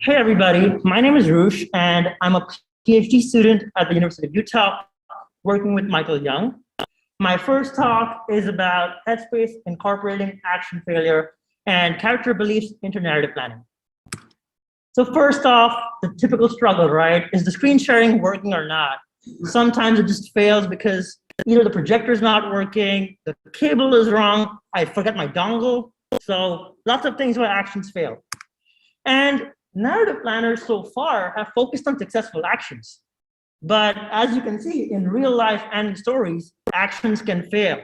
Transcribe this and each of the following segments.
Hey everybody, my name is Rush and I'm a PhD student at the University of Utah working with Michael Young. My first talk is about HeadSpace incorporating action failure and character beliefs into narrative planning. So first off, the typical struggle, right? Is the screen sharing working or not? Sometimes it just fails because either the projector is not working, the cable is wrong, I forgot my dongle. So lots of things where actions fail. And narrative planners so far have focused on successful actions. But as you can see, in real life and in stories, actions can fail.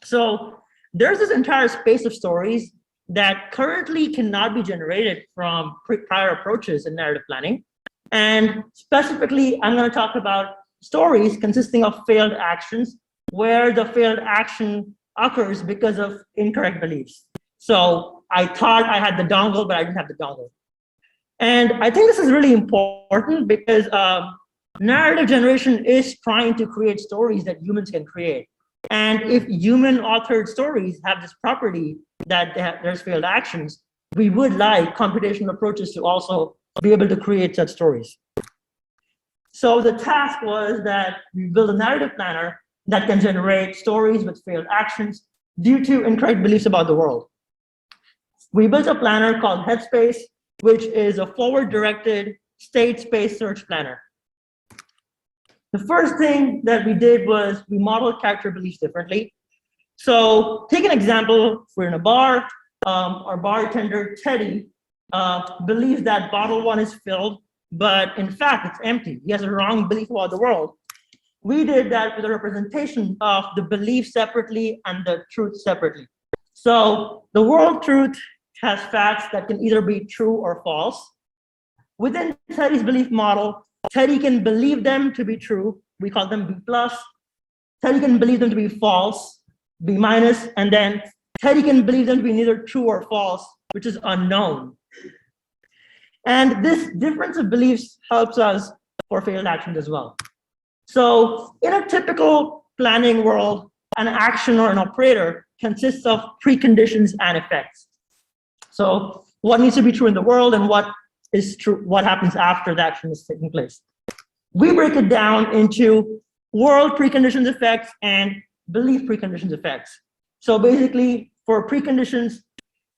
So there's this entire space of stories that currently cannot be generated from prior approaches in narrative planning. And specifically, I'm going to talk about stories consisting of failed actions where the failed action occurs because of incorrect beliefs. So I thought I had the dongle, but I didn't have the dongle. And I think this is really important because narrative generation is trying to create stories that humans can create. And if human authored stories have this property that there's failed actions, we would like computational approaches to also be able to create such stories. So the task was that we build a narrative planner that can generate stories with failed actions due to incorrect beliefs about the world. We built a planner called HeadSpace, which is a forward-directed state space search planner. The first thing that we did was we modeled character beliefs differently. So take an example, we're in a bar, our bartender, Teddy, believes that bottle one is filled, but in fact, it's empty. He has a wrong belief about the world. We did that with a representation of the belief separately and the truth separately. So the world truth has facts that can either be true or false. Within Teddy's belief model, Teddy can believe them to be true. We call them B+. Teddy can believe them to be false, B-, and then Teddy can believe them to be neither true or false, which is unknown. And this difference of beliefs helps us for failed actions as well. So in a typical planning world, an action or an operator consists of preconditions and effects. So what needs to be true in the world and what is true, what happens after the action is taking place. We break it down into world preconditions effects and belief preconditions effects. So basically for preconditions,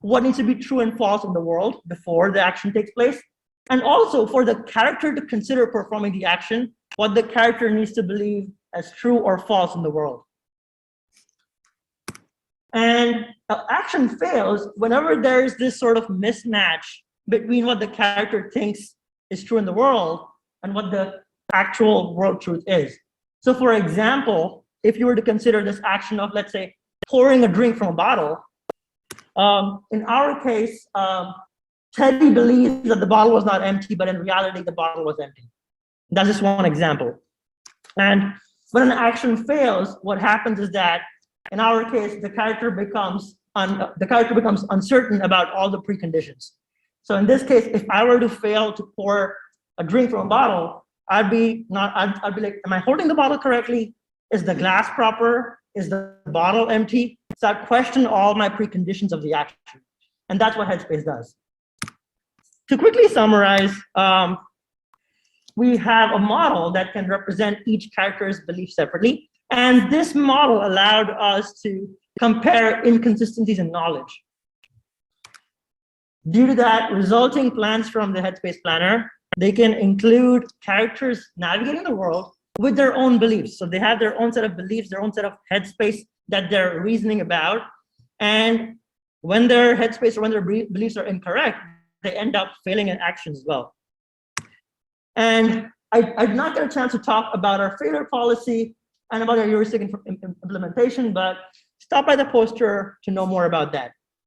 what needs to be true and false in the world before the action takes place. And also for the character to consider performing the action, what the character needs to believe as true or false in the world. And action fails whenever there's this sort of mismatch between what the character thinks is true in the world and what the actual world truth is. So for example, if you were to consider this action of, let's say, pouring a drink from a bottle, in our case, Teddy believes that the bottle was not empty, but in reality, the bottle was empty. That's just one example. And when an action fails, what happens is that in our case, the character becomes uncertain about all the preconditions. So in this case, if I were to fail to pour a drink from a bottle, I'd be like, am I holding the bottle correctly? Is the glass proper? Is the bottle empty? So I question all my preconditions of the action. And that's what HeadSpace does. To quickly summarize, we have a model that can represent each character's belief separately. And this model allowed us to compare inconsistencies in knowledge. Due to that, resulting plans from the HeadSpace planner, they can include characters navigating the world with their own beliefs. So they have their own set of beliefs, their own set of headspace that they're reasoning about. And when their headspace or when their beliefs are incorrect, they end up failing in action as well. And I did not get a chance to talk about our failure policy and about our heuristic implementation, but stop by the poster to know more about that.